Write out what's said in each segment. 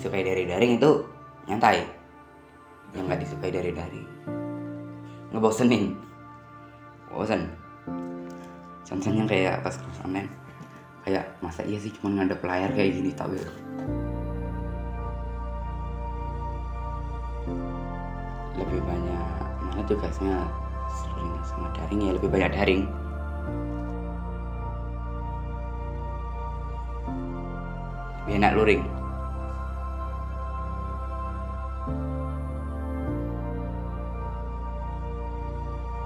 disukai dari daring itu nyantai, yang nggak disukai dari daring ngebosenin, bosen. Contohnya kayak pas kelas online, kayak masa iya sih cuma ngadep layar kayak gini, tapi lebih banyak mana tugasnya luring sama daring, ya lebih banyak daring. Lebih enak luring.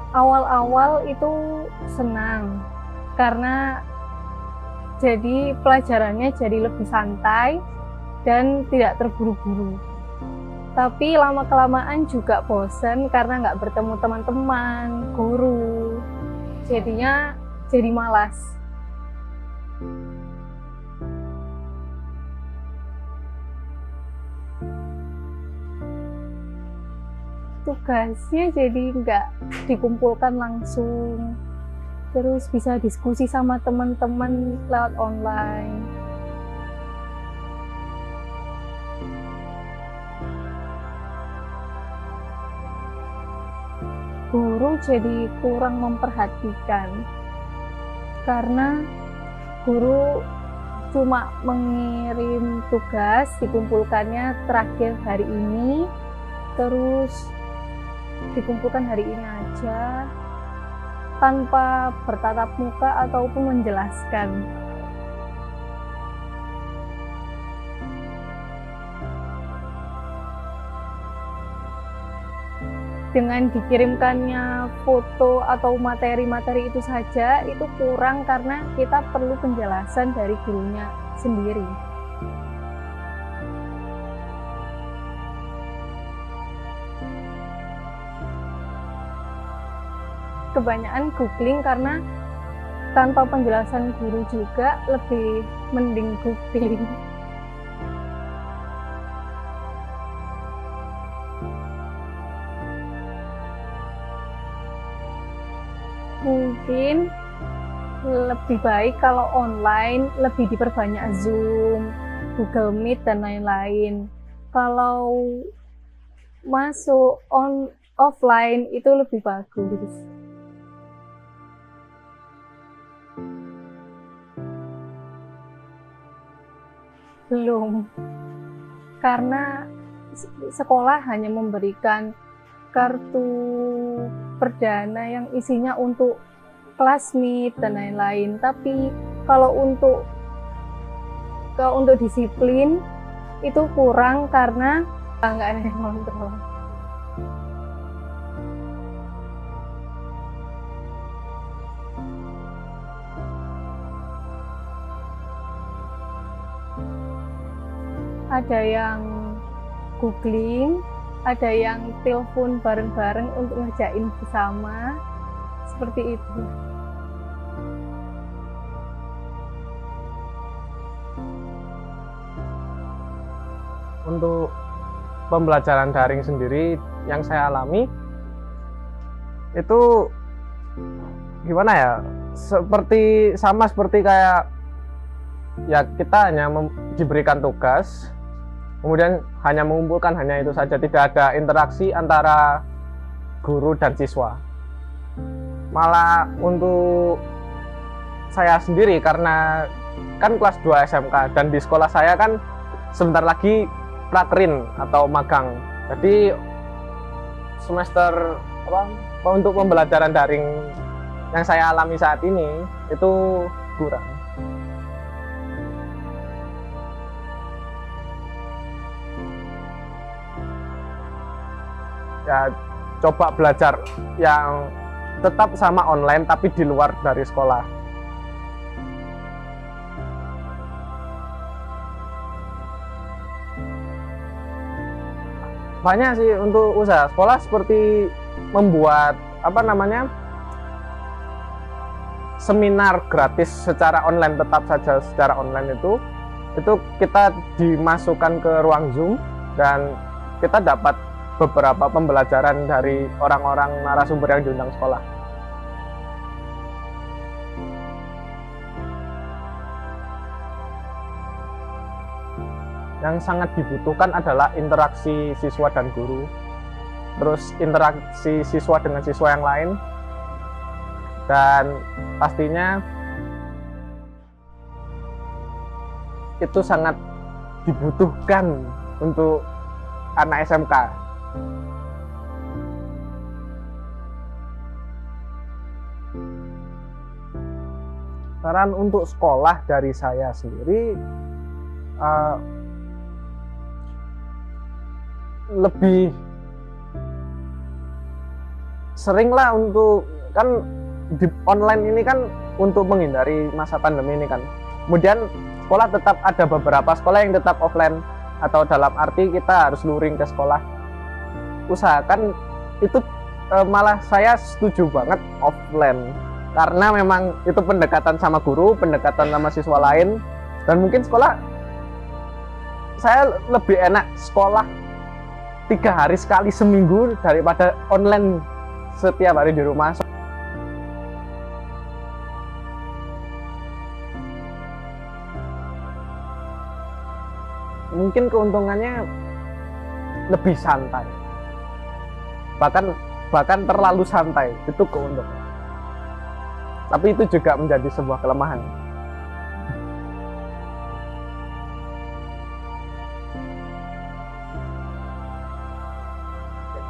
Awal-awal itu senang karena jadi pelajarannya jadi lebih santai dan tidak terburu-buru. Tapi lama-kelamaan juga bosen karena nggak bertemu teman-teman, guru. Jadinya jadi malas. Tugasnya jadi nggak dikumpulkan langsung, terus bisa diskusi sama teman-teman lewat online. Guru jadi kurang memperhatikan karena guru cuma mengirim tugas dikumpulkannya terakhir hari ini, terus dikumpulkan hari ini aja tanpa bertatap muka ataupun menjelaskan. Dengan dikirimkannya foto atau materi-materi itu saja itu kurang karena kita perlu penjelasan dari gurunya sendiri. Kebanyakan googling karena tanpa penjelasan guru juga lebih mending googling. Mungkin lebih baik kalau online lebih diperbanyak Zoom, Google Meet dan lain-lain. Kalau masuk offline itu lebih bagus. Belum, karena sekolah hanya memberikan kartu perdana yang isinya untuk kelas meet dan lain-lain. Tapi kalau untuk disiplin itu kurang karena nggak ada yang kontrol. Ada yang googling, ada yang telepon bareng-bareng untuk ngerjain bersama, seperti itu. Untuk pembelajaran daring sendiri yang saya alami itu gimana ya? Sama seperti kayak ya kita hanya diberikan tugas, kemudian hanya mengumpulkan hanya itu saja, tidak ada interaksi antara guru dan siswa. Malah untuk saya sendiri, karena kan kelas 2 SMK dan di sekolah saya kan sebentar lagi prakrin atau magang. Jadi semester untuk pembelajaran daring yang saya alami saat ini itu kurang. Ya, coba belajar yang tetap sama online tapi di luar dari sekolah. Banyak sih untuk usaha sekolah, seperti membuat seminar gratis secara online, tetap saja secara online itu kita dimasukkan ke ruang Zoom dan kita dapat beberapa pembelajaran dari orang-orang narasumber yang diundang sekolah. yang sangat dibutuhkan adalah interaksi siswa dan guru, terus interaksi siswa dengan siswa yang lain, dan pastinya itu sangat dibutuhkan untuk anak SMK. Saran untuk sekolah dari saya sendiri, lebih seringlah untuk, kan di online ini kan untuk menghindari masa pandemi ini kan. Kemudian sekolah tetap ada beberapa sekolah yang tetap offline, atau dalam arti kita harus luring ke sekolah. Usahakan itu, malah saya setuju banget offline, karena memang itu pendekatan sama guru, pendekatan sama siswa lain, dan mungkin sekolah, saya lebih enak sekolah 3 hari sekali seminggu daripada online setiap hari di rumah. Mungkin keuntungannya lebih santai, bahkan terlalu santai, itu keuntungan. Tapi itu juga menjadi sebuah kelemahan.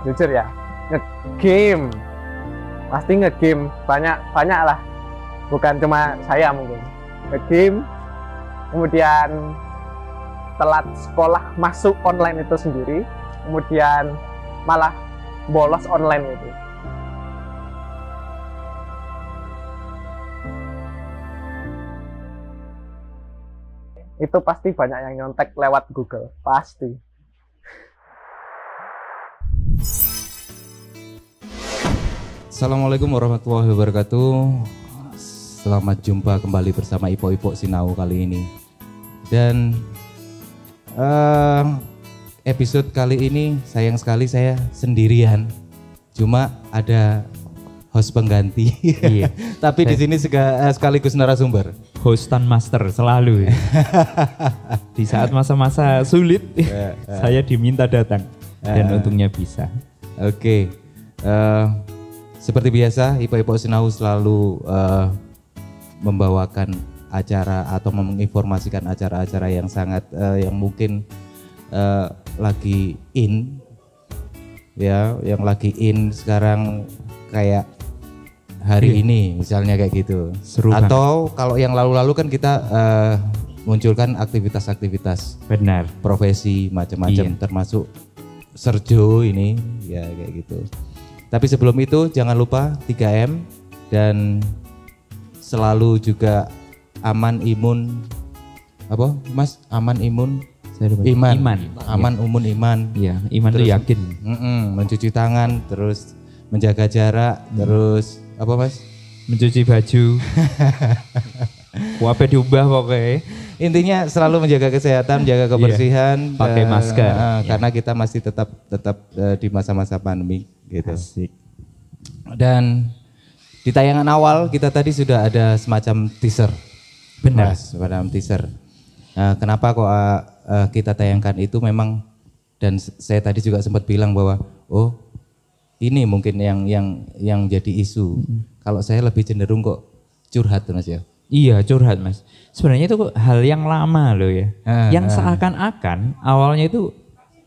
Jujur ya, nge-game, pasti nge-game banyak lah, bukan cuma saya mungkin. Nge-game, kemudian telat sekolah masuk online itu sendiri, kemudian malah bolos online itu. Itu pasti banyak yang nyontek lewat Google, pasti. Assalamualaikum warahmatullahi wabarakatuh. Selamat jumpa kembali bersama Ipok-Ipok Sinau kali ini. Dan episode kali ini sayang sekali saya sendirian. Cuma ada host pengganti. Iya. Tapi di sini sekaligus narasumber. Hostan master selalu ya. Di saat masa-masa sulit saya diminta datang dan untungnya bisa. Oke. Seperti biasa Ipok-Ipok Sinau selalu membawakan acara atau menginformasikan acara-acara yang sangat yang mungkin lagi in ya, yang lagi in sekarang kayak hari ini misalnya kayak gitu. Seru atau kalau yang lalu-lalu kan kita munculkan aktivitas-aktivitas Benar. profesi macam-macam, Iya. termasuk Serjo ini ya kayak gitu. Tapi sebelum itu jangan lupa 3M dan selalu juga aman imun apa Mas? Aman imun iman. Aman imun iman. Iya, iman itu Terus, yakin. mencuci tangan, terus menjaga jarak, terus apa Mas? Mencuci baju. Wape diubah pokoknya. Intinya selalu menjaga kesehatan, menjaga kebersihan, Pakai masker. karena kita masih tetap di masa-masa pandemi gitu. Asik. Dan di tayangan awal kita tadi sudah ada semacam teaser. Benar. Mas, semacam teaser. Kenapa kok kita tayangkan itu memang, dan saya tadi juga sempat bilang bahwa oh ini mungkin yang jadi isu. Kalau saya lebih cenderung kok curhat Mas ya. Iya, curhat Mas. Sebenarnya itu hal yang lama loh ya. Yang seakan-akan awalnya itu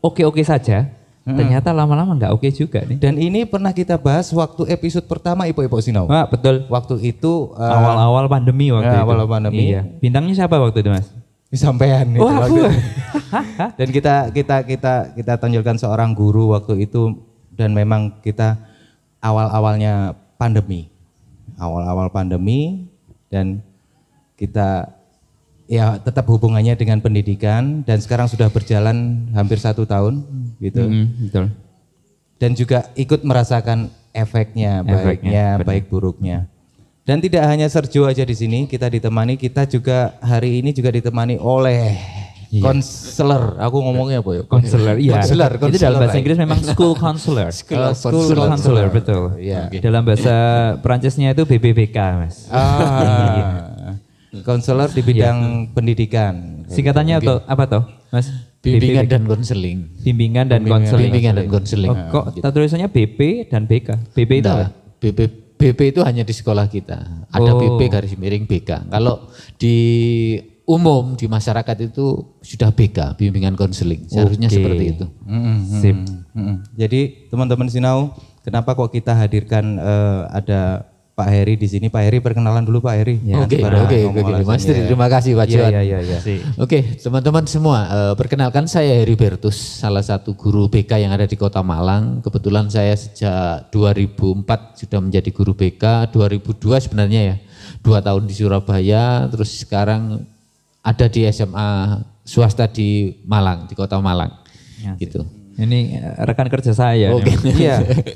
oke-oke saja. Ternyata lama-lama nggak oke juga nih. Dan ini pernah kita bahas waktu episode pertama Ipok-Ipok Sinau. Wah, betul. Waktu itu Awal-awal pandemi waktu itu. Awal pandemi. Iya. Bintangnya siapa waktu itu Mas? Sampean itu Wah, waktu itu. Dan kita tonjolkan seorang guru waktu itu, dan memang kita awal-awalnya pandemi. Awal-awal pandemi, dan kita ya tetap hubungannya dengan pendidikan, dan sekarang sudah berjalan hampir 1 tahun gitu. Betul. Dan juga ikut merasakan efeknya, baiknya, benar. baik buruknya. Dan tidak hanya Serjo aja di sini, kita juga hari ini juga ditemani oleh konselor. Aku ngomongnya apa ya? Konselor, iya. Konselor. Itu dalam bahasa Inggris memang school counselor. School counselor, betul. Iya. Dalam bahasa Perancisnya itu BBBK, Mas. Konselor di bidang pendidikan. Singkatannya apa toh, Mas? Bimbingan dan konseling. Bimbingan dan konseling. Bimbingan dan konseling. Oh, kok tulisannya BP dan BK? BP itu apa? BP itu hanya di sekolah kita. Ada BP garis miring BK. Kalau di umum di masyarakat itu sudah BK, bimbingan konseling. Seharusnya seperti itu. Sip. Jadi teman-teman Sinau, kenapa kok kita hadirkan ada Pak Heri di sini? Pak Heri, perkenalan dulu Pak Heri. Oke. Mas Tri, terima kasih Pak Juan. Iya. Oke, teman-teman semua, perkenalkan saya Heri Bertus, salah satu guru BK yang ada di Kota Malang. Kebetulan saya sejak 2004 sudah menjadi guru BK, 2002 sebenarnya ya, 2 tahun di Surabaya, terus sekarang ada di SMA swasta di Malang, di Kota Malang, gitu. Ini rekan kerja saya. Oke.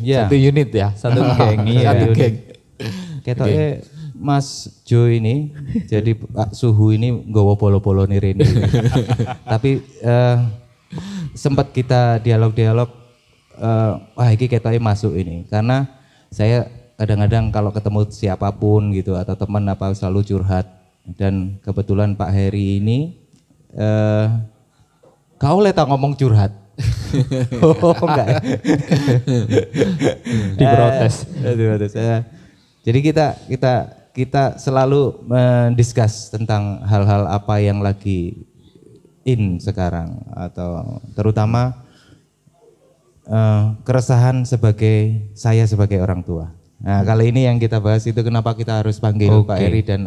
Iya. Satu unit ya. Satu geng. Satu geng. Ketoknya Mas Jo ini jadi Pak Suhu ini nggawa polo-polo nih Rene. Tapi sempat kita dialog-dialog, wah ini ketoknya masuk ini. Karena saya kadang-kadang kalau ketemu siapapun gitu atau teman apa selalu curhat. Dan kebetulan Pak Heri ini, kau tak ngomong curhat. Oh enggak. Diprotes. Jadi kita selalu mendiskus tentang hal-hal apa yang lagi in sekarang atau terutama keresahan saya sebagai orang tua. Nah, kali ini yang kita bahas itu kenapa kita harus panggil Pak Heri dan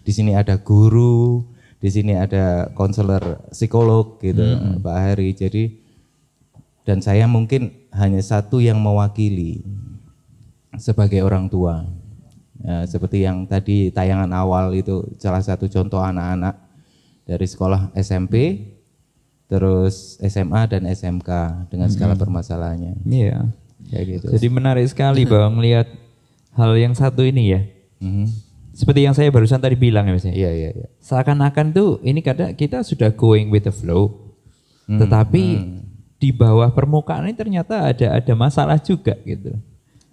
di sini ada guru, di sini ada konselor psikolog gitu, Pak Heri. Jadi dan saya mungkin hanya satu yang mewakili sebagai orang tua. Ya, seperti yang tadi tayangan awal itu salah satu contoh anak-anak dari sekolah SMP, terus SMA dan SMK dengan segala permasalahannya. Iya. Kayak gitu. Jadi menarik sekali Bang melihat hal yang satu ini ya. Seperti yang saya barusan tadi bilang ya Mas. Iya. Seakan-akan tuh ini kadang kita sudah going with the flow. Tetapi di bawah permukaan ini ternyata ada masalah juga gitu.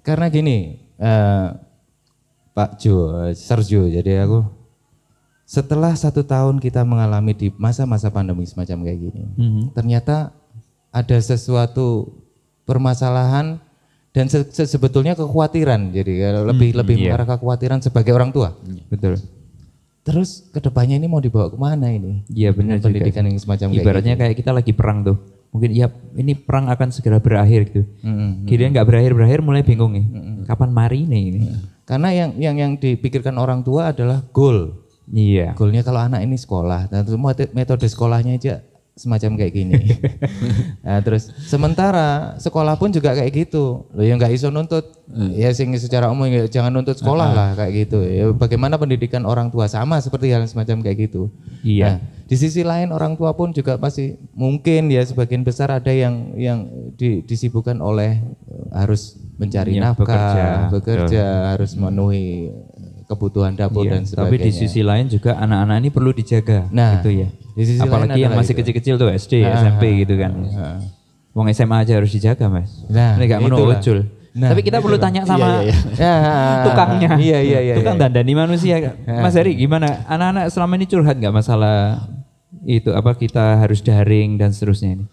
Karena gini, Pak Sergio, jadi aku setelah 1 tahun kita mengalami di masa-masa pandemi semacam kayak gini, ternyata ada sesuatu permasalahan dan sebetulnya kekhawatiran, jadi lebih mengarah kekhawatiran sebagai orang tua. Betul. Terus kedepannya ini mau dibawa kemana ini? Iya benar juga. Pendidikan yang semacam kayak ibaratnya kayak kita lagi perang tuh. Mungkin ya ini perang akan segera berakhir gitu. Kirain nggak berakhir mulai bingung nih. Kapan mari ini? Karena yang dipikirkan orang tua adalah goal. Iya. Goalnya kalau anak ini sekolah, dan metode sekolahnya aja semacam kayak gini. Nah, terus sementara sekolah pun juga kayak gitu. Loh ya nggak iso nuntut. Ya sing secara umum ya, jangan nuntut sekolah lah kayak gitu. Ya bagaimana pendidikan orang tua sama seperti hal semacam kayak gitu. Iya. Nah, di sisi lain orang tua pun juga pasti mungkin ya sebagian besar ada yang disibukkan oleh harus mencari nafkah, bekerja, harus memenuhi kebutuhan dapur dan sebagainya. Tapi di sisi lain juga anak-anak ini perlu dijaga, gitu ya. Di sisi apalagi lain yang masih kecil-kecil tuh SD, SMP gitu kan. Wong SMA aja harus dijaga Mas. Ini gak menurut. Tapi kita perlu tanya sama tukangnya. Iya. Tukang dandani manusia. Mas Heri gimana? Anak-anak selama ini curhat nggak masalah itu apa kita harus daring dan seterusnya ini?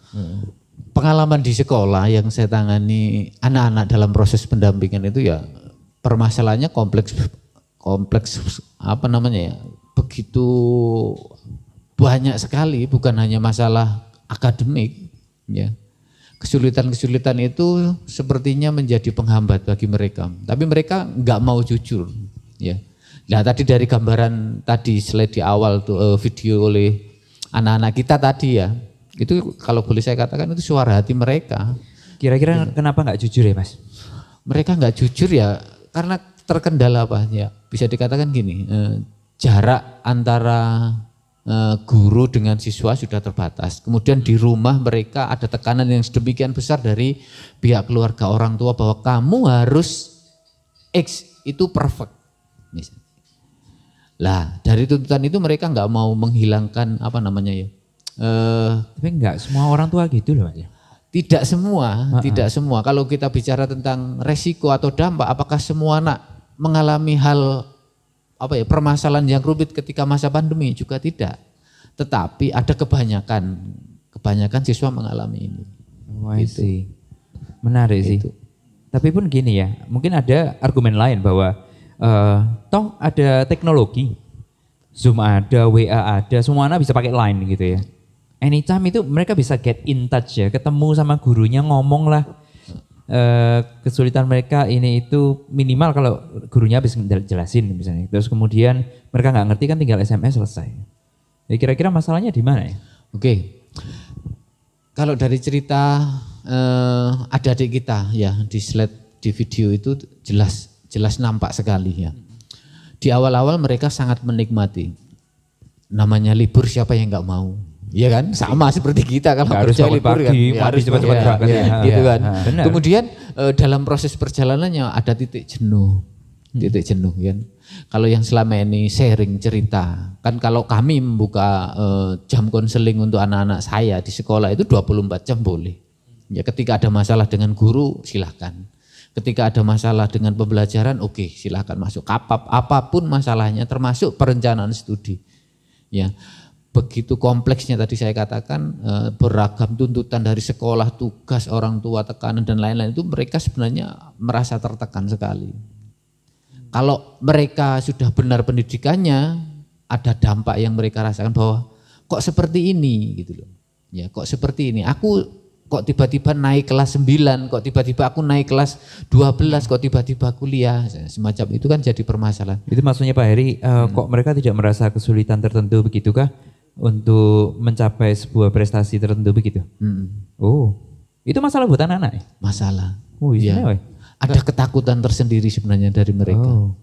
Pengalaman di sekolah yang saya tangani anak-anak dalam proses pendampingan itu ya permasalahannya kompleks apa namanya ya, begitu banyak sekali, bukan hanya masalah akademik ya. Kesulitan-kesulitan itu sepertinya menjadi penghambat bagi mereka, tapi mereka nggak mau jujur ya. Nah tadi dari gambaran tadi slide di awal tuh video oleh anak-anak kita tadi ya, itu kalau boleh saya katakan itu suara hati mereka. Kira-kira kenapa nggak jujur ya Mas? Mereka nggak jujur ya karena terkendala apa ya, bisa dikatakan gini, jarak antara guru dengan siswa sudah terbatas. Kemudian di rumah mereka ada tekanan yang sedemikian besar dari pihak keluarga orang tua bahwa kamu harus X itu perfect. Misalnya. Lah dari tuntutan itu mereka nggak mau menghilangkan apa namanya ya. Tapi nggak semua orang tua gitu loh Mas. Tidak semua, tidak semua. Kalau kita bicara tentang resiko atau dampak, apakah semua anak mengalami hal apa ya permasalahan yang rumit ketika masa pandemi? Juga tidak. Tetapi ada kebanyakan siswa mengalami ini. Wah, sih. Menarik sih. Tapi pun gini ya, mungkin ada argumen lain bahwa toh ada teknologi, Zoom ada, WA ada, semua anak bisa pakai Line gitu ya. Anytime itu mereka bisa get in touch ya, ketemu sama gurunya, ngomong lah. Kesulitan mereka ini itu minimal kalau gurunya habis jelasin misalnya. Terus kemudian mereka nggak ngerti kan tinggal SMS selesai. Ya, kira-kira masalahnya di mana ya? Oke. Kalau dari cerita adik-adik kita ya di slide di video itu jelas nampak sekali ya. Di awal-awal mereka sangat menikmati. Namanya libur siapa yang nggak mau? Iya kan? Sama seperti kita kalau kerja libur kan. Ya, harus cepat-cepat berangkat ya, gitu kan. Benar. Kemudian dalam proses perjalanannya ada titik jenuh. Titik jenuh kan. Kalau yang selama ini sharing cerita, kan kalau kami membuka jam konseling untuk anak-anak saya di sekolah itu 24 jam boleh. Ya ketika ada masalah dengan guru silahkan. Ketika ada masalah dengan pembelajaran oke, silahkan masuk. Apapun masalahnya termasuk perencanaan studi. Ya. Begitu kompleksnya tadi saya katakan beragam tuntutan dari sekolah, tugas, orang tua, tekanan dan lain-lain itu mereka sebenarnya merasa tertekan sekali. Kalau mereka sudah benar pendidikannya, ada dampak yang mereka rasakan bahwa kok seperti ini gitu loh. Ya, kok seperti ini. Aku kok tiba-tiba naik kelas 9, kok tiba-tiba aku naik kelas 12, kok tiba-tiba kuliah. Semacam itu kan jadi permasalahan. Itu maksudnya Pak Heri, kok mereka tidak merasa kesulitan tertentu begitukah untuk mencapai sebuah prestasi tertentu begitu? Oh, itu masalah buat anak-anak ya? Masalah. Oh iya. Ada ketakutan tersendiri sebenarnya dari mereka. Oh.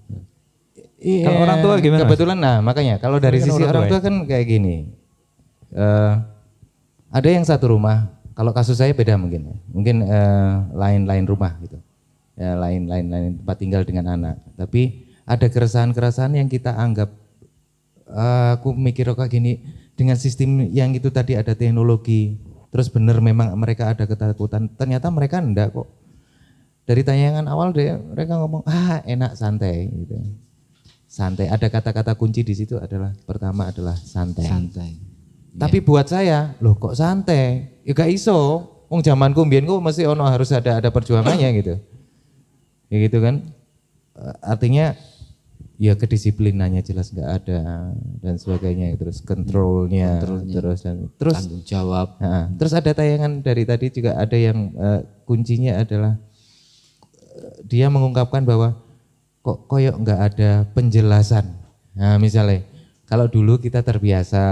Iya, kalau orang tua gimana? Kebetulan nah makanya kalau dari sisi orang tua kan kayak gini. Ada yang satu rumah, kalau kasus saya beda mungkin. Mungkin lain-lain rumah gitu. Ya, lain tempat tinggal dengan anak. Tapi ada keresahan-keresahan yang kita anggap aku mikir kayak gini, dengan sistem yang itu tadi ada teknologi, terus benar memang mereka ada ketakutan, ternyata mereka enggak kok. Dari tayangan awal mereka ngomong enak santai gitu. Santai, ada kata-kata kunci di situ adalah pertama adalah santai. Tapi buat saya, loh kok santai? Ya gak iso. Wong zamanku mbiyen ku mesti harus ada perjuangannya gitu. Ya gitu kan. Artinya ya kedisiplinannya jelas nggak ada dan sebagainya, terus kontrolnya. terus tanggung jawab. Terus ada tayangan dari tadi juga ada yang kuncinya adalah dia mengungkapkan bahwa kok koyok nggak ada penjelasan. Nah misalnya kalau dulu kita terbiasa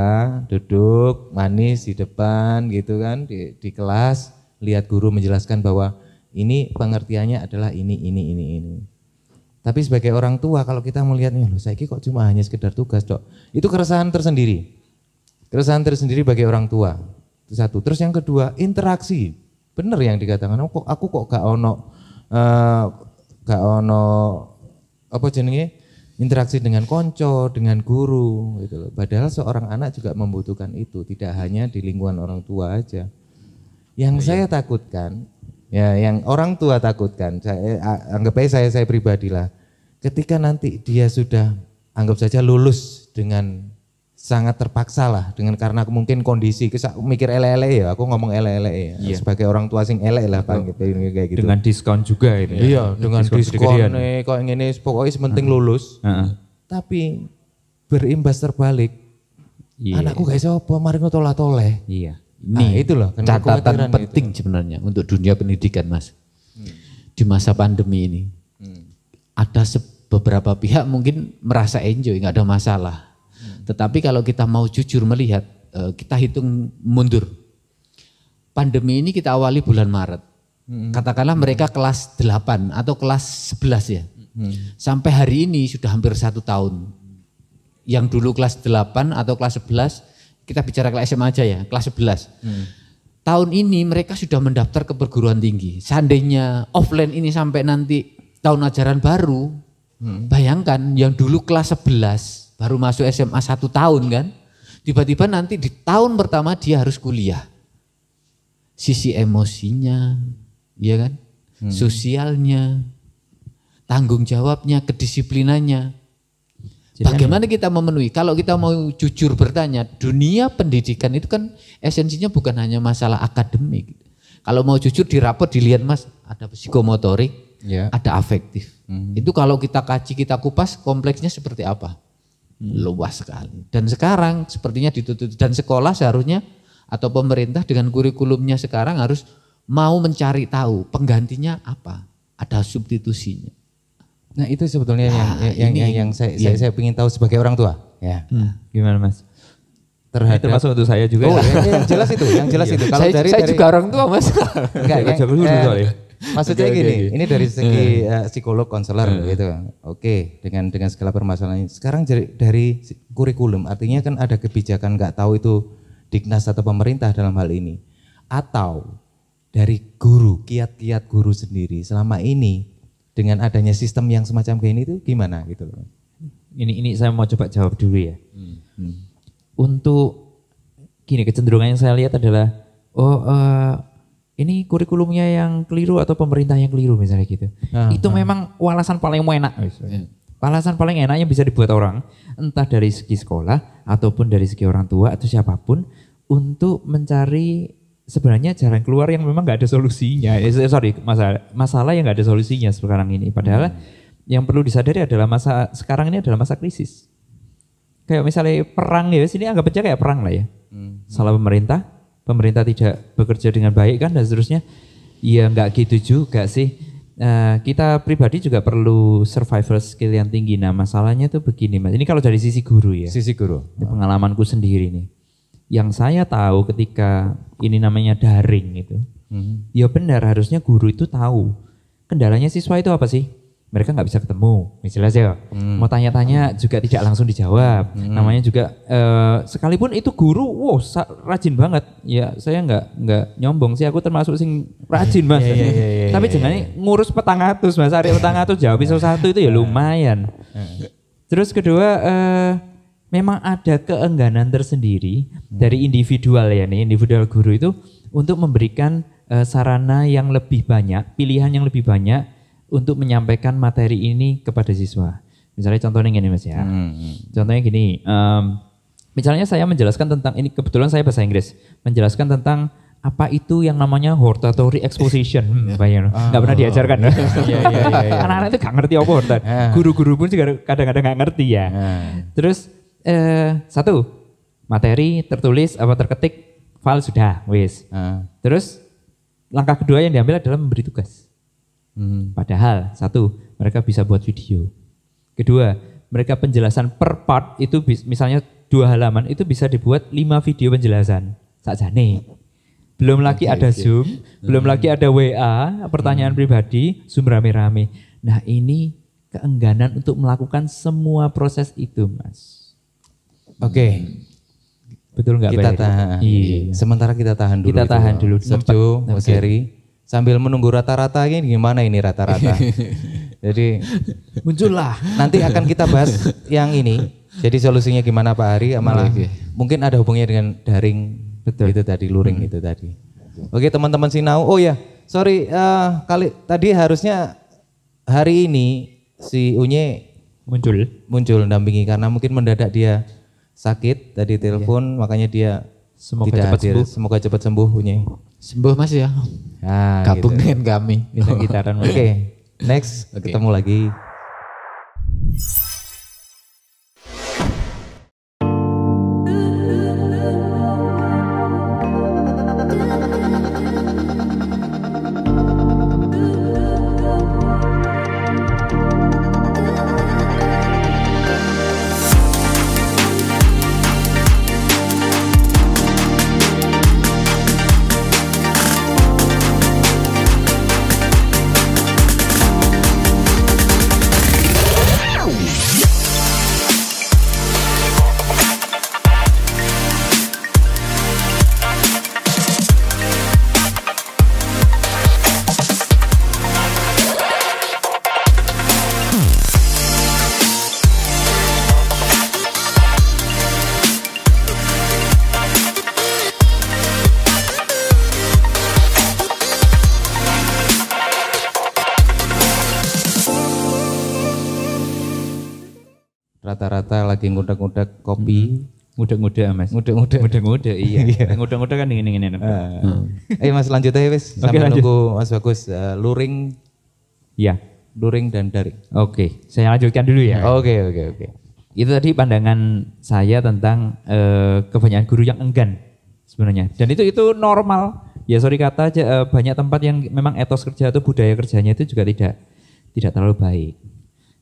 duduk manis di depan gitu kan di kelas, lihat guru menjelaskan bahwa ini pengertiannya adalah ini. Tapi sebagai orang tua kalau kita melihatnya, loh saiki kok cuma hanya sekedar tugas, Dok. Itu keresahan tersendiri. Keresahan tersendiri bagi orang tua. Itu satu. Terus yang kedua, interaksi. Benar yang dikatakan, aku kok gak ono apa jenenge? Interaksi dengan konco, dengan guru gitu loh. Padahal seorang anak juga membutuhkan itu, tidak hanya di lingkungan orang tua aja. Yang saya takutkan, ya yang orang tua takutkan, anggap aja saya pribadi lah. Ketika nanti dia sudah anggap saja lulus dengan sangat terpaksa lah, dengan karena mungkin kondisi, mikir ele-ele ya, aku ngomong ele-ele ya, sebagai orang tua sing elek lah Pak, kayak gitu. Dengan diskon juga itu. Iya, dengan diskon kok ngene pokoknya penting lulus. Tapi berimbas terbalik. Anakku gak iso apa, mari ngotolah-toleh. Iya. Ini itu loh catatan penting itu sebenarnya untuk dunia pendidikan Mas. Di masa pandemi ini. Ada beberapa pihak mungkin merasa enjoy, nggak ada masalah. Tetapi kalau kita mau jujur melihat, kita hitung mundur. Pandemi ini kita awali bulan Maret. Katakanlah mereka kelas 8 atau kelas 11 ya. Sampai hari ini sudah hampir 1 tahun. Yang dulu kelas 8 atau kelas 11, kita bicara kelas SMA aja ya, kelas 11. Tahun ini mereka sudah mendaftar ke perguruan tinggi. Seandainya offline ini sampai nanti tahun ajaran baru, bayangkan yang dulu kelas 11 baru masuk SMA 1 tahun kan, tiba-tiba nanti di tahun pertama dia harus kuliah. Sisi emosinya, ya kan, sosialnya, tanggung jawabnya, kedisiplinannya, Jadi Bagaimana kita memenuhi? Kalau kita mau jujur bertanya, dunia pendidikan itu kan esensinya bukan hanya masalah akademik. Kalau mau jujur di rapor dilihat Mas, ada psikomotorik, Ya. ada afektif. Itu kalau kita kaji, kita kupas kompleksnya seperti apa? Luas sekali. Dan sekarang sepertinya ditutup, dan sekolah seharusnya atau pemerintah dengan kurikulumnya sekarang harus mau mencari tahu penggantinya apa, ada substitusinya. Nah itu sebetulnya yang saya ingin tahu sebagai orang tua. Ya. Gimana Mas? Terhadap Itu masuk untuk saya juga. Oh, yang jelas itu, Kalau saya juga orang tua Mas. enggak, maksudnya Oke, gini, oke. ini dari segi psikolog, konselor gitu. Oke, dengan segala permasalahan ini. Sekarang dari kurikulum, artinya kan ada kebijakan, nggak tahu itu Diknas atau pemerintah dalam hal ini, atau dari guru, kiat-kiat guru sendiri selama ini dengan adanya sistem yang semacam kayak ini itu gimana gitu loh. Ini saya mau coba jawab dulu ya. Untuk gini, kecenderungan yang saya lihat adalah ini kurikulumnya yang keliru atau pemerintah yang keliru misalnya gitu. Itu memang alasan paling enak. Alasan paling enak yang bisa dibuat orang, entah dari segi sekolah ataupun dari segi orang tua atau siapapun, untuk mencari sebenarnya jalan keluar yang memang nggak ada solusinya. Masalah yang nggak ada solusinya sekarang ini. Padahal yang perlu disadari adalah sekarang ini adalah masa krisis. Kayak misalnya perang ya, sini anggap aja kayak perang lah ya. Salah pemerintah tidak bekerja dengan baik kan dan seterusnya. Ya nggak gitu juga sih. Kita pribadi juga perlu survival skill yang tinggi. Nah masalahnya tuh begini Mas. Ini kalau dari sisi guru ya. Sisi guru. Ini pengalamanku sendiri nih. Yang saya tahu ketika ini namanya daring itu, ya benar harusnya guru itu tahu kendalanya siswa itu apa sih. Mereka nggak bisa ketemu, misalnya ya. Mau tanya-tanya juga tidak langsung dijawab. Namanya juga sekalipun itu guru, wow rajin banget. Ya saya nggak nyombong sih, aku termasuk sing rajin Mas. Tapi jangan ngurus 400 Mas, hari 400 jawab satu itu ya lumayan. Terus kedua, memang ada keengganan tersendiri dari individual ya nih, individual guru itu untuk memberikan sarana yang lebih banyak, pilihan yang lebih banyak untuk menyampaikan materi ini kepada siswa. Misalnya contohnya gini Mas ya. Contohnya gini, misalnya saya menjelaskan tentang ini, kebetulan saya bahasa Inggris, menjelaskan tentang apa itu yang namanya hortatory exposition. Bayang, nggak pernah diajarkan. Anak-anak itu nggak ngerti apa hortat. Guru-guru pun juga kadang-kadang nggak ngerti ya. Terus satu, materi tertulis apa terketik, file sudah, wis. Terus langkah kedua yang diambil adalah memberi tugas. Padahal satu, mereka bisa buat video. Kedua, mereka penjelasan per part itu misalnya 2 halaman itu bisa dibuat 5 video penjelasan. Sakjane. Belum lagi ada Zoom, belum lagi ada WA, pertanyaan pribadi, Zoom rame-rame. Nah ini keengganan untuk melakukan semua proses itu Mas. Oke. Betul nggak Kita Pak? tahan. Iya. Sementara kita tahan dulu. Kita tahan dulu. Sergio, Mas Heri. Sambil menunggu rata-rata ini gimana ini rata-rata. Jadi Muncullah. nanti akan kita bahas yang ini. Jadi solusinya gimana Pak Hari? Malah mungkin ada hubungannya dengan daring. Betul. Itu tadi, luring itu tadi. Oke teman-teman Sinau. Oh ya, sorry. Tadi harusnya hari ini si Unye muncul dampingi karena mungkin mendadak dia sakit tadi telepon, makanya dia Semoga tidak cepat hadir. sembuh. Semoga cepat sembuh Unye. Sembuh Mas ya. Nah, Gabung gitu. dengan kami. Bintang gitaran. Oke, next ketemu lagi. rata-rata lagi ngudak-ngudak kopi. Ngudak-ngudak Mas. Ngudak-ngudak. Ngudak-ngudak iya. Ngudak-ngudak kan ini. Ayo Mas lanjut aja wis. Oke, Sambil lanjut. nunggu Mas Bagus luring Iya. dan daring. Oke, saya lanjutkan dulu ya. Oke. Itu tadi pandangan saya tentang kebanyakan guru yang enggan sebenarnya. Dan itu normal. Ya sorry kata aja banyak tempat yang memang etos kerja atau budaya kerjanya itu juga tidak terlalu baik.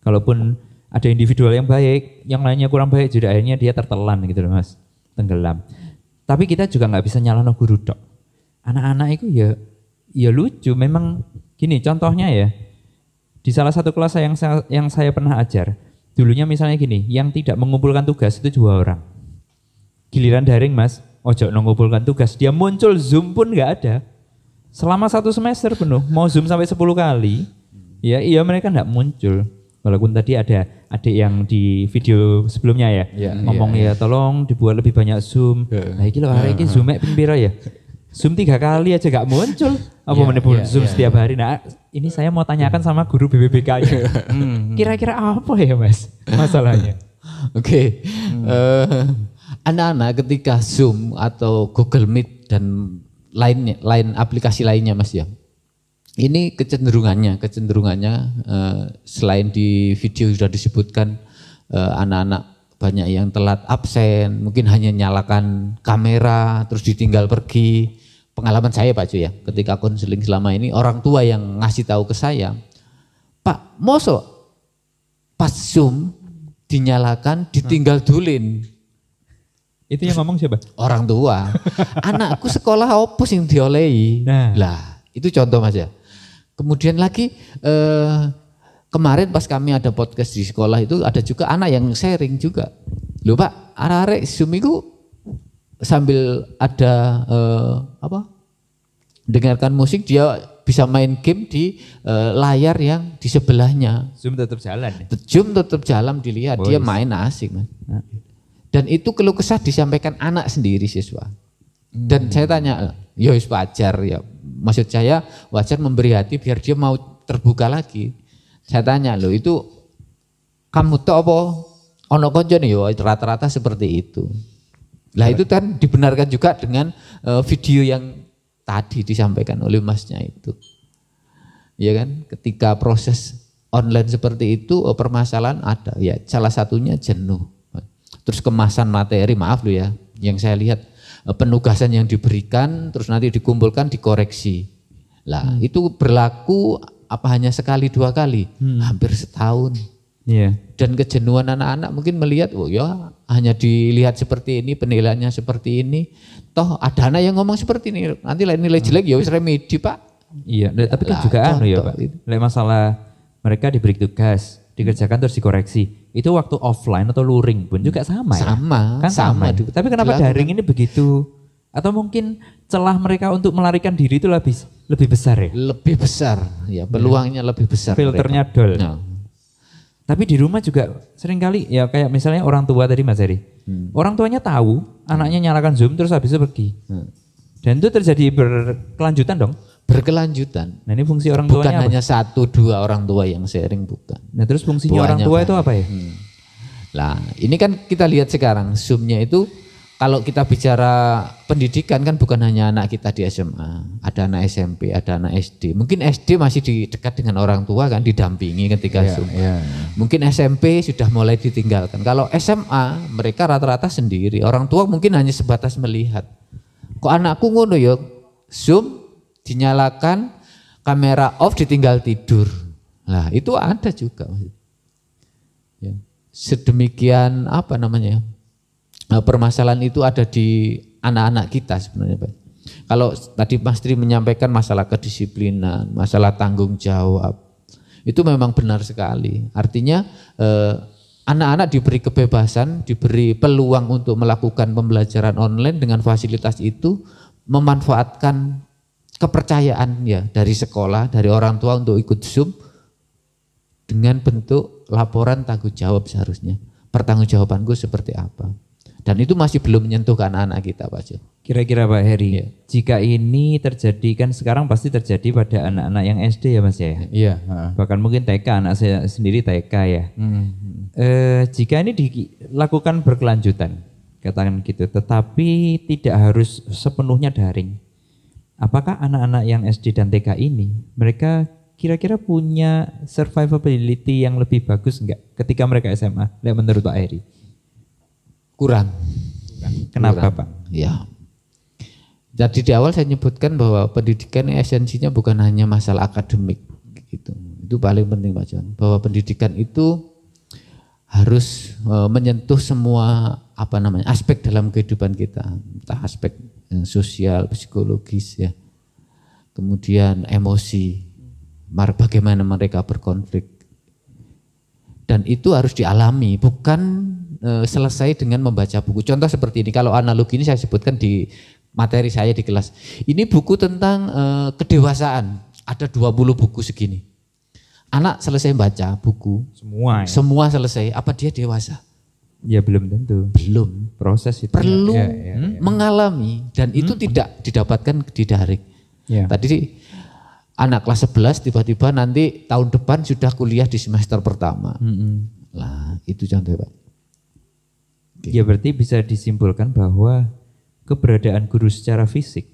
Kalaupun ada individual yang baik, yang lainnya kurang baik, jadi akhirnya dia tertelan gitu loh Mas, tenggelam. Tapi kita juga nggak bisa nyalahno guru dok. Anak-anak itu ya lucu. Memang gini contohnya ya. Di salah satu kelas yang saya pernah ajar, dulunya misalnya gini, yang tidak mengumpulkan tugas itu 2 orang. Giliran daring Mas, ojo mengumpulkan tugas, dia muncul Zoom pun nggak ada. Selama 1 semester penuh, mau Zoom sampai 10 kali, ya mereka nggak muncul. Walaupun tadi ada adik yang di video sebelumnya ya, ngomong ya tolong dibuat lebih banyak Zoom. Nah ini loh hari ini Zoom ping pira ya. Zoom 3 kali aja gak muncul. Apa menebul Zoom setiap hari. Nah ini saya mau tanyakan sama guru BBBK nya. Kira-kira apa ya Mas masalahnya? Oke. Anak-anak ketika Zoom atau Google Meet dan lain aplikasi lainnya Mas ya. Ini kecenderungannya selain di video sudah disebutkan anak-anak banyak yang telat absen, mungkin hanya nyalakan kamera terus ditinggal pergi. Pengalaman saya Pak Jo ya, ketika konseling selama ini orang tua yang ngasih tahu ke saya, Pak, mosok pas Zoom dinyalakan ditinggal dulin. Itu yang ngomong siapa? Orang tua. Anakku sekolah opo sing diolehi. Lah, itu contoh Mas ya. Kemudian lagi kemarin pas kami ada podcast di sekolah itu ada juga anak yang sharing juga. Loh Pak, arek-arek Zoom itu sambil ada dengarkan musik dia bisa main game di layar yang di sebelahnya. Zoom tetap jalan ya? Zoom tetap jalan dilihat, dia main asik Mas. Dan itu keluh kesah disampaikan anak sendiri siswa. Dan saya tanya, ya wajar ya. Maksud saya wajar memberi hati biar dia mau terbuka lagi. Saya tanya loh itu kamu tuh apa? Ono konco nih yo rata-rata seperti itu. Lah itu kan dibenarkan juga dengan video yang tadi disampaikan oleh Masnya itu. Ya kan? Ketika proses online seperti itu permasalahan ada. Ya salah satunya jenuh. Terus kemasan materi, maaf loh ya, yang saya lihat penugasan yang diberikan terus nanti dikumpulkan dikoreksi. Lah itu berlaku apa hanya sekali 2 kali, hampir setahun. Iya. Dan kejenuhan anak-anak mungkin melihat, oh ya hanya dilihat seperti ini, penilaiannya seperti ini. Toh ada anak yang ngomong seperti ini, nanti nilai jelek ya wis remedi Pak. Iya, tapi kan juga ya Pak. Lek masalah mereka diberi tugas, dikerjakan terus dikoreksi. Itu waktu offline atau luring pun juga sama ya? Sama, kan sama. Tapi kenapa Dilakukan. daring ini begitu? Atau mungkin celah mereka untuk melarikan diri itu lebih besar ya? Lebih besar, ya peluangnya lebih besar. Filternya mereka. dol. Nah. Tapi di rumah juga seringkali ya kayak misalnya orang tua tadi Mas Heri. Orang tuanya tahu anaknya nyalakan Zoom terus habis itu pergi. Dan itu terjadi berkelanjutan dong. Berkelanjutan. Nah ini fungsi orang Bukan tuanya apa? hanya 1-2 orang tua yang sharing, bukan. Nah terus fungsinya orang Tuanya tua banyak. itu apa ya? Lah ini kan kita lihat sekarang Zoom-nya itu kalau kita bicara pendidikan kan bukan hanya anak kita di SMA, ada anak SMP, ada anak SD. Mungkin SD masih dekat dengan orang tua kan didampingi ketika Zoom. Mungkin SMP sudah mulai ditinggalkan. Kalau SMA mereka rata-rata sendiri. Orang tua mungkin hanya sebatas melihat. Kok anakku ngono ya Zoom dinyalakan, kamera off ditinggal tidur. Nah itu ada juga. Ya. Sedemikian apa namanya? Permasalahan itu ada di anak-anak kita sebenarnya Pak. Kalau tadi Mas Tri menyampaikan masalah kedisiplinan, masalah tanggung jawab, itu memang benar sekali. Artinya anak-anak diberi kebebasan, diberi peluang untuk melakukan pembelajaran online dengan fasilitas itu, memanfaatkan kepercayaan ya dari sekolah, dari orang tua untuk ikut Zoom dengan bentuk laporan tanggung jawab seharusnya. Pertanggungjawabanku seperti apa? Dan itu masih belum menyentuh ke anak-anak kita Pak Jo. Kira-kira Pak Heri, Iya. jika ini terjadi kan sekarang pasti terjadi pada anak-anak yang SD ya Mas ya. Iya. Bahkan mungkin TK, anak saya sendiri TK ya. Jika ini dilakukan berkelanjutan, katakan gitu, tetapi tidak harus sepenuhnya daring. Apakah anak-anak yang SD dan TK ini, mereka kira-kira punya survivability yang lebih bagus enggak ketika mereka SMA? Menurut Pak Heri? Kurang. Kenapa Kurang. Pak? Ya. Jadi di awal saya menyebutkan bahwa pendidikan esensinya bukan hanya masalah akademik gitu. Itu paling penting Pak John. Bahwa pendidikan itu harus menyentuh semua aspek dalam kehidupan kita, entah aspek sosial, psikologis ya. Kemudian emosi, bagaimana mereka berkonflik. Dan itu harus dialami, bukan selesai dengan membaca buku. Contoh seperti ini, kalau analogi ini saya sebutkan di materi saya di kelas. Ini buku tentang kedewasaan, ada 20 buku segini. Anak selesai baca buku, Semua ya? semua selesai, apa dia dewasa? Ya belum tentu. Belum. Proses itu. Perlu Ya. mengalami, dan itu tidak didapatkan di daring. Ya. Tadi anak kelas 11 tiba-tiba nanti tahun depan sudah kuliah di semester pertama. Lah itu contohnya Pak. Ya berarti bisa disimpulkan bahwa keberadaan guru secara fisik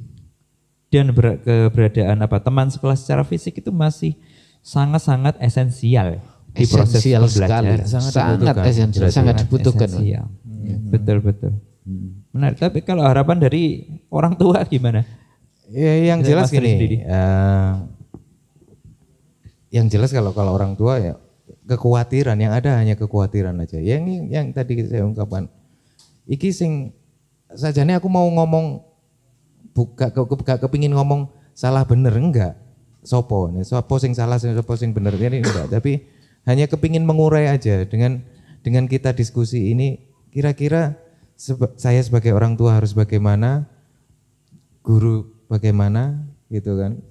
dan keberadaan teman sekelas secara fisik itu masih sangat-sangat esensial di proses Esensial sekali, pembelajaran. sangat esensial, sangat dibutuhkan. Esensial. Betul. Menarik. Tapi kalau harapan dari orang tua gimana? Ya, yang Dari jelas Mas Tri sendiri. gini, yang jelas kalau orang tua ya kekhawatiran, yang ada hanya kekhawatiran aja. Yang tadi saya ungkapkan, iki sing sajane aku mau ngomong gak kepingin ngomong salah bener enggak, sopo sing salah, sopo sing bener ini enggak, tapi hanya kepingin mengurai aja dengan kita diskusi ini, kira-kira saya sebagai orang tua harus bagaimana, guru bagaimana gitu kan.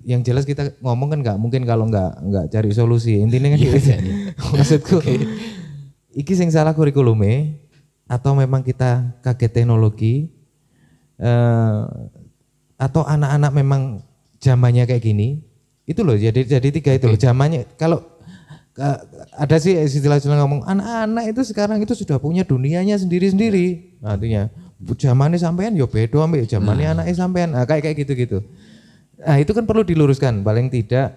Yang jelas kita ngomong kan nggak mungkin kalau nggak cari solusi, intinya kan gitu. Maksudku iki sing salah kurikulumnya atau memang kita kaget teknologi, atau anak-anak memang zamannya kayak gini, itu loh. Jadi tiga itu loh zamannya. Kalau ada sih istilah-istilah ngomong anak-anak itu sekarang itu sudah punya dunianya sendiri-sendiri. Artinya zamannya sampean yo beda ambek zamannya anaknya sampean. Nah, kayak gitu-gitu. Nah, itu kan perlu diluruskan, paling tidak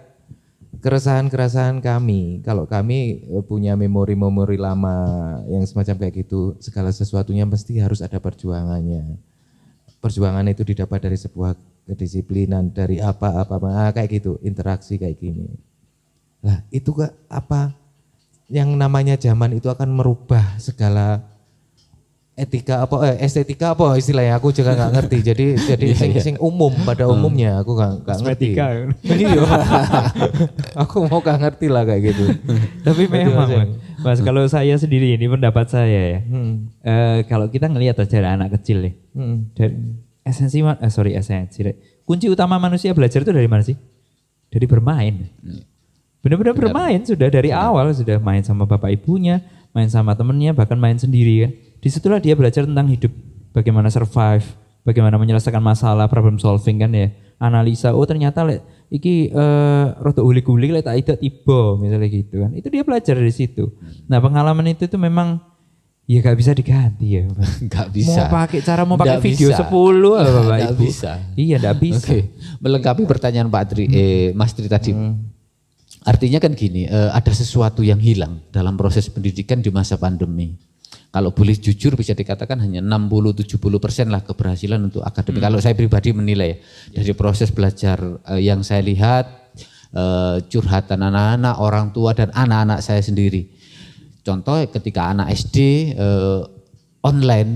keresahan-keresahan kami. Kalau kami punya memori-memori lama yang semacam kayak gitu, segala sesuatunya mesti harus ada perjuangannya. Perjuangan itu didapat dari sebuah kedisiplinan, dari apa kayak gitu, interaksi kayak gini. Lah, itu apa yang namanya zaman itu akan merubah segala etika estetika apa istilahnya, aku juga nggak ngerti. Jadi sing umum pada umumnya aku nggak ngerti. Iya. Aku mau nggak ngerti lah kayak gitu. Tapi memang Mas, kalau saya sendiri ini pendapat saya ya. Kalau kita ngelihat aja anak kecil nih. Dari esensi. Kunci utama manusia belajar itu dari mana sih? Dari bermain. Benar-benar bermain sudah dari awal, sudah main sama bapak ibunya, main sama temennya, bahkan main sendiri kan. Disitulah dia belajar tentang hidup, bagaimana survive, bagaimana menyelesaikan masalah, problem solving kan ya, analisa. Oh ternyata iki roto ulik-ulik tak ida tiba misalnya gitu kan. Itu dia belajar dari situ. Nah pengalaman itu tuh memang ya gak bisa diganti ya. Gak bisa. Mau pakai video bisa. 10 apa Bapak Gak Ibu? bisa. Iya gak bisa. Oke. Melengkapi pertanyaan Pak Tri, Mas Tri tadi. Artinya kan gini, ada sesuatu yang hilang dalam proses pendidikan di masa pandemi. Kalau boleh jujur bisa dikatakan hanya 60-70% lah keberhasilan untuk akademik. Kalau saya pribadi menilai dari proses belajar yang saya lihat, curhatan anak-anak, orang tua dan anak-anak saya sendiri. Contoh ketika anak SD online,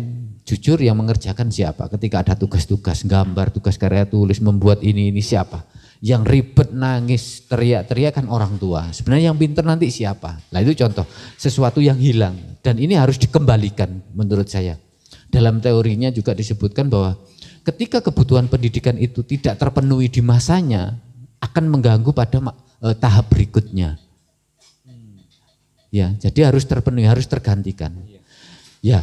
jujur yang mengerjakan siapa? Ketika ada tugas-tugas gambar, tugas karya tulis, membuat ini siapa? Yang ribet, nangis, teriak-teriak kan orang tua. Sebenarnya yang pinter nanti siapa? Nah itu contoh sesuatu yang hilang dan ini harus dikembalikan menurut saya. Dalam teorinya juga disebutkan bahwa ketika kebutuhan pendidikan itu tidak terpenuhi di masanya akan mengganggu pada tahap berikutnya. Ya, jadi harus terpenuhi, harus tergantikan. Ya,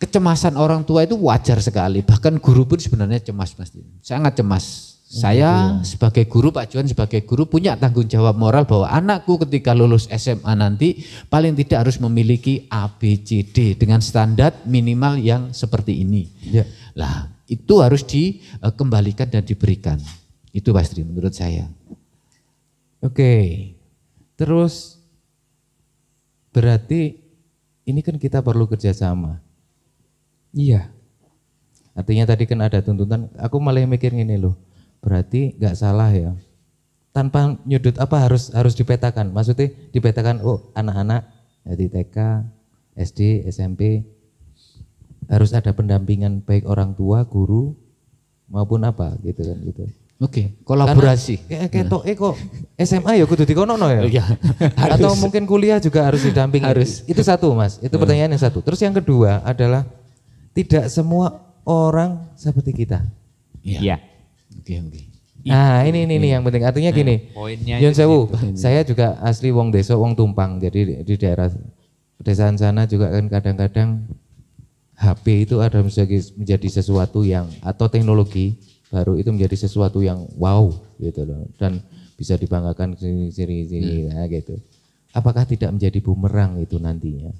kecemasan orang tua itu wajar sekali. Bahkan guru pun sebenarnya cemas Mas. Sangat cemas. Saya sebagai guru, Pak Johan sebagai guru punya tanggung jawab moral bahwa anakku ketika lulus SMA nanti paling tidak harus memiliki A, B, C, D dengan standar minimal yang seperti ini. Ya. Lah itu harus dikembalikan dan diberikan. Itu Mas Tri menurut saya. Oke. Terus berarti ini kan kita perlu kerjasama. Iya. Artinya tadi kan ada tuntutan, aku malah mikir gini loh. Berarti nggak salah ya. Tanpa nyudut apa harus dipetakan. Maksudnya dipetakan anak-anak dari TK, SD, SMP harus ada pendampingan baik orang tua, guru maupun apa gitu kan gitu. Oke, kolaborasi. Kok SMA ya kudu dikonono ya. Iya. Atau mungkin kuliah juga harus didampingi. Harus. Itu satu Mas, itu pertanyaan yang satu. Terus yang kedua adalah tidak semua orang seperti kita. Iya. Oke. Nah ini yang penting. Artinya gini, Poinnya Yun itu Sewu, saya juga asli wong desa, wong Tumpang. Jadi di daerah pedesaan sana juga kan kadang-kadang HP itu ada menjadi sesuatu yang, atau teknologi baru itu menjadi sesuatu yang wow gitu loh. Dan bisa dibanggakan sini nah, gitu. Apakah tidak menjadi bumerang itu nantinya?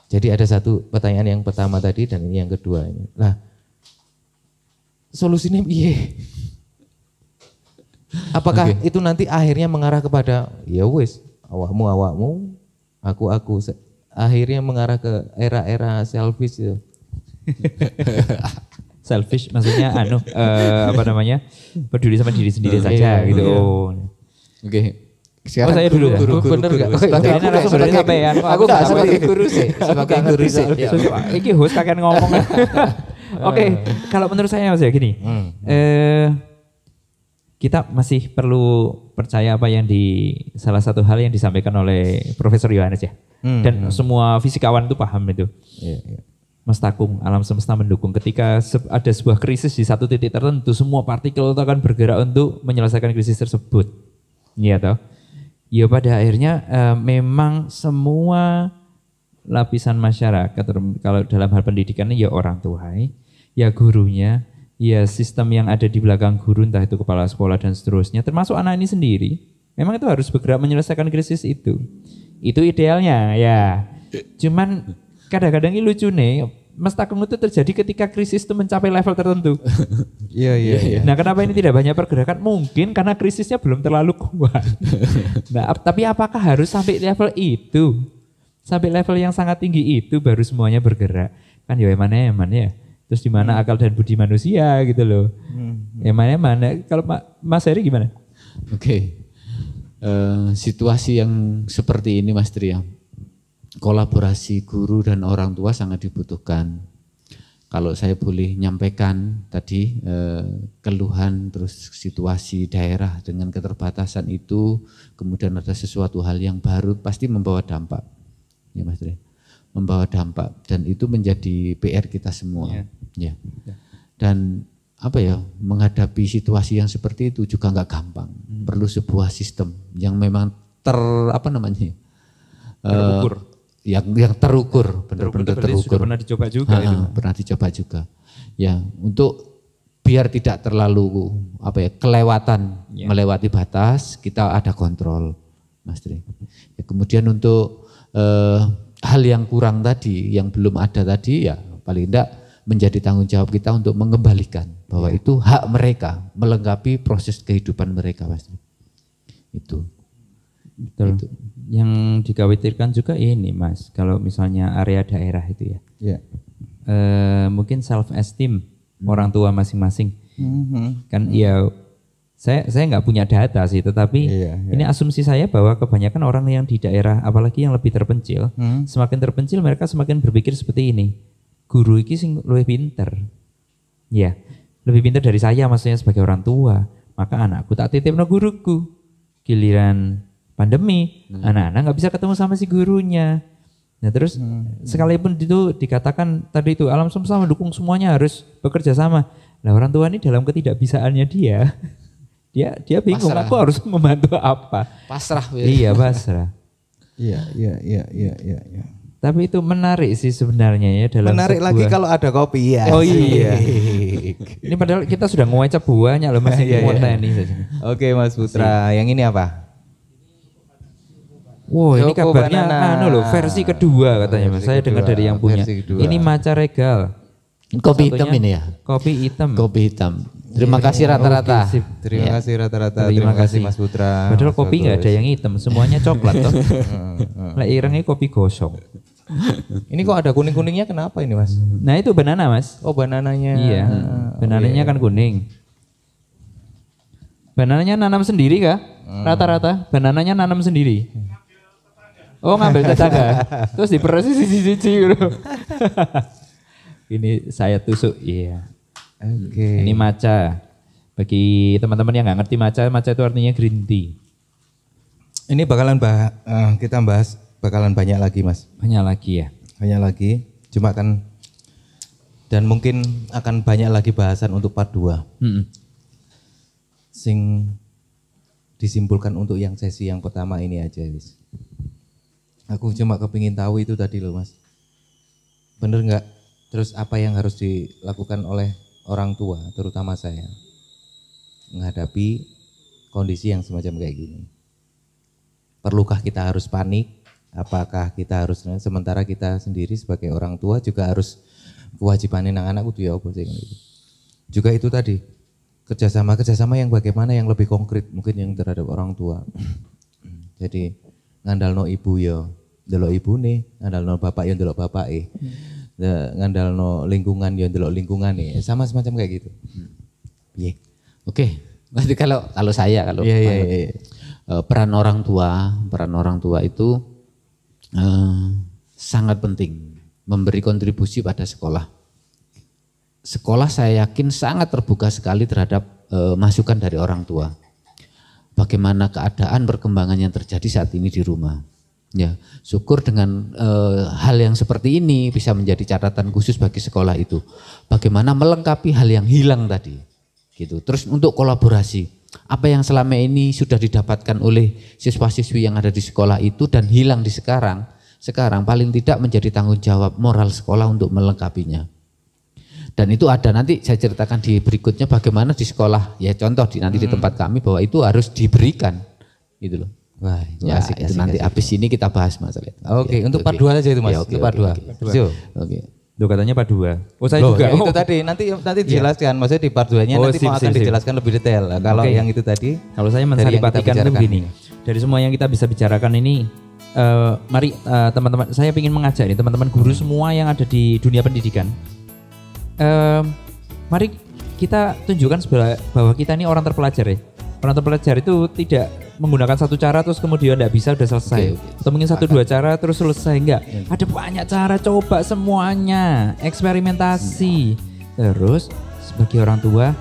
Jadi ada satu pertanyaan yang pertama tadi dan ini yang kedua ini. Lah, solusinya piye? Apakah itu nanti akhirnya mengarah kepada ya wis awakmu, aku akhirnya mengarah ke era-era selfish ya. Selfish maksudnya apa namanya? Peduli sama diri sendiri saja gitu. Oke. Oh saya dulu ya? Bener enggak? Kayaknya langsung dari sampean. Aku enggak sebagai guru sih, sebagai guru sih. Iki host kakek ngomong. Oke, kalau menurut saya Mas ya gini. Kita masih perlu percaya apa yang salah satu hal yang disampaikan oleh Profesor Yohanes ya. Dan semua fisikawan itu paham itu. Mas Takung, alam semesta mendukung. Ketika ada sebuah krisis di satu titik tertentu, semua partikel itu akan bergerak untuk menyelesaikan krisis tersebut. Iya toh? Ya pada akhirnya memang semua lapisan masyarakat, kalau dalam hal pendidikan ya orang tua, ya gurunya, ya sistem yang ada di belakang guru, entah itu kepala sekolah dan seterusnya, termasuk anak ini sendiri, memang itu harus bergerak menyelesaikan krisis itu. Itu idealnya ya. Cuman kadang-kadang ini lucu nih, Mas Takung itu terjadi ketika krisis itu mencapai level tertentu. Iya. Nah kenapa ini tidak banyak pergerakan? Mungkin karena krisisnya belum terlalu kuat. Nah tapi apakah harus sampai level itu? Sampai level yang sangat tinggi itu baru semuanya bergerak? Kan ya eman ya. Terus di mana akal dan budi manusia gitu loh. Mana? Kalau Mas Heri gimana? Oke. Situasi yang seperti ini Mas Tri ya. Kolaborasi guru dan orang tua sangat dibutuhkan. Kalau saya boleh nyampaikan tadi keluhan terus situasi daerah dengan keterbatasan itu, kemudian ada sesuatu hal yang baru pasti membawa dampak. Ya Mas Tri. Membawa dampak dan itu menjadi PR kita semua. Ya. Dan apa ya, menghadapi situasi yang seperti itu juga nggak gampang. Perlu sebuah sistem yang memang terukur. Yang terukur, benar-benar terukur. Sudah pernah dicoba juga itu. Pernah dicoba juga. Ya, untuk biar tidak terlalu kelewatan, melewati batas, kita ada kontrol, Mas Tri. Ya, kemudian untuk hal yang kurang tadi, yang belum ada tadi, ya paling tidak menjadi tanggung jawab kita untuk mengembalikan bahwa itu hak mereka melengkapi proses kehidupan mereka, Mas Tri. Itu. Betul. Itu. Yang dikhawatirkan juga ini Mas, kalau misalnya area daerah itu ya, mungkin self esteem orang tua masing-masing, kan ya saya nggak punya data sih, tetapi ini asumsi saya bahwa kebanyakan orang yang di daerah, apalagi yang lebih terpencil, semakin terpencil mereka semakin berpikir seperti ini, guru iki sing lebih pinter, ya lebih pinter dari saya, maksudnya sebagai orang tua, maka anakku tak titipno guruku, giliran pandemi, anak-anak nggak bisa ketemu sama si gurunya. Nah terus sekalipun itu dikatakan tadi itu alam semesta mendukung semuanya harus bekerja sama. Nah orang tua ini dalam ketidakbisaannya dia bingung, pasrah. Aku harus membantu apa? Pasrah. Iya pasrah. Iya. Tapi itu menarik sih sebenarnya ya dalam Menarik lagi kalau ada kopi ya. Oh iya. Ini padahal kita sudah ngecap buahnya loh masih ini saja. Oke Mas Putra, yang ini apa? Wow, ini Choco kabarnya banana. loh versi kedua katanya Mas. Saya dengar dari yang punya. versi kedua. Ini Maca Regal. Kopi hitam Satunya ini ya. Kopi hitam. Kopi hitam. Terima kasih rata-rata. Oke, sip. Terima Ya. kasih rata-rata. Terima kasih Mas Putra. Padahal Mas kopi nggak ada Bagus. yang hitam, semuanya coklat toh. Lah irengnya kopi gosong. Ini kok ada kuning-kuningnya kenapa ini Mas? Nah itu banana Mas. Oh banananya. Iya, banananya kan kuning. Banananya nanam sendiri kah? Rata-rata banananya nanam sendiri. Oh ngambil tetangga, terus diperes sisi-sisi gitu. Ini saya tusuk, iya. Oke. Ini matcha. Bagi teman-teman yang nggak ngerti matcha, matcha itu artinya green tea. Ini bakalan kita bahas bakalan banyak lagi Mas. Banyak lagi ya. Banyak lagi. Cuma kan dan mungkin akan banyak lagi bahasan untuk part 2. Sing disimpulkan untuk yang sesi yang pertama ini aja wis. Aku cuma kepingin tahu itu tadi loh Mas. Bener nggak? Terus apa yang harus dilakukan oleh orang tua, terutama saya, menghadapi kondisi yang semacam kayak gini? Perlukah kita harus panik? Apakah kita harus, sementara kita sendiri sebagai orang tua juga harus kewajiban anak-anak kudu ya apa sih gitu. Juga itu tadi, kerjasama yang bagaimana yang lebih konkret mungkin yang terhadap orang tua. Jadi ngandalno ibu ya ndelok ibune, ngandalno bapak ya ndelok bapake. Ngandalno lingkungan ya ndelok lingkungane. Sama semacam kayak gitu. Piye? Oke. Berarti kalau saya Iya. peran orang tua itu sangat penting memberi kontribusi pada sekolah. Sekolah saya yakin sangat terbuka sekali terhadap masukan dari orang tua. Bagaimana keadaan perkembangan yang terjadi saat ini di rumah. Ya, syukur dengan hal yang seperti ini bisa menjadi catatan khusus bagi sekolah itu. Bagaimana melengkapi hal yang hilang tadi. Gitu. Terus untuk kolaborasi, apa yang selama ini sudah didapatkan oleh siswa-siswi yang ada di sekolah itu dan hilang di sekarang paling tidak menjadi tanggung jawab moral sekolah untuk melengkapinya. Dan itu ada, nanti saya ceritakan di berikutnya bagaimana di sekolah, ya contoh nanti di tempat kami bahwa itu harus diberikan gitu loh. Wah, itu Ya, asik, itu asik, nanti asik. habis ini kita bahas masalah itu. Oke, Ya, untuk part 2 saja itu Mas. Ya, oke, Untuk part 2. oke. Oke. Loh katanya part 2. Oh saya Loh, juga. ya itu tadi nanti dijelaskan, maksudnya di part 2-nya Oh, nanti sip, mau akan sip. dijelaskan lebih detail. Nah, kalau Oke. yang itu tadi Kalau saya dari yang kita mensaripatikan itu bicarakan. begini. Dari semua yang kita bisa bicarakan ini, mari teman-teman, saya ingin mengajak nih teman-teman guru semua yang ada di dunia pendidikan. Mari kita tunjukkan bahwa kita ini orang terpelajar ya. Orang terpelajar itu tidak menggunakan satu cara terus kemudian tidak bisa udah selesai. Atau mungkin 1-2 cara terus selesai, enggak. Ada banyak cara, coba semuanya, eksperimentasi. Terus sebagai orang tua,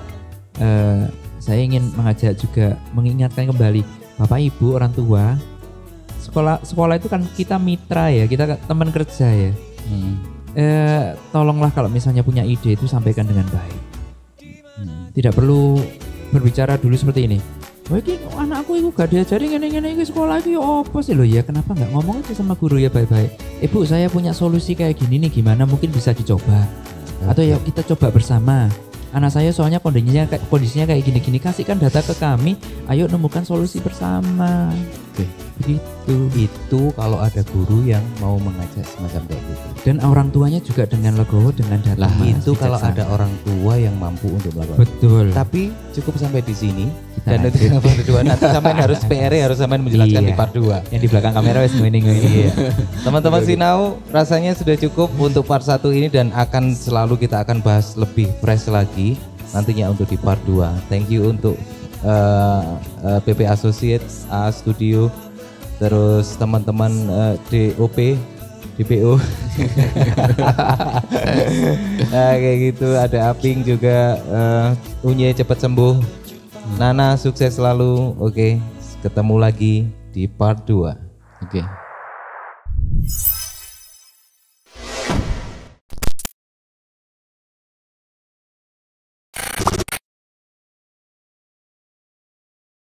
saya ingin mengajak juga mengingatkan kembali Bapak Ibu orang tua, sekolah itu kan kita mitra ya, kita teman kerja ya. Tolonglah kalau misalnya punya ide itu sampaikan dengan baik. Tidak perlu berbicara dulu seperti ini. Wah, anakku itu gak diajari ngene-ngene iki sekolah iki apa sih lo ya? Kenapa nggak ngomong aja sama guru ya baik-baik? Ibu, saya punya solusi kayak gini nih, gimana mungkin bisa dicoba? Atau ya kita coba bersama. Anak saya soalnya kondisinya kayak gini-gini, kasihkan data ke kami, ayo nemukan solusi bersama. Oke. Begitu. Itu kalau ada guru yang mau mengajak semacam kayak gitu. Dan orang tuanya juga dengan legowo, dengan data. Lah Mas, itu kalau bijaksana. ada orang tua yang mampu untuk melakukan. Betul. Tapi cukup sampai di sini. Kita Dan nanti lanjut. part 2 nanti sampai harus PR harus sampai menjelaskan Iya. di part 2. Yang di belakang kamera wes ngene. Iya. Teman-teman Sinau, rasanya sudah cukup untuk part 1 ini dan akan selalu kita akan bahas lebih fresh lagi nantinya untuk di part 2. Thank you untuk PP Associates, A Studio, terus teman-teman DOP, DPO. Nah, kayak gitu, ada Aping juga, Unye cepat sembuh. Nana sukses selalu. Oke, ketemu lagi di part 2. Oke.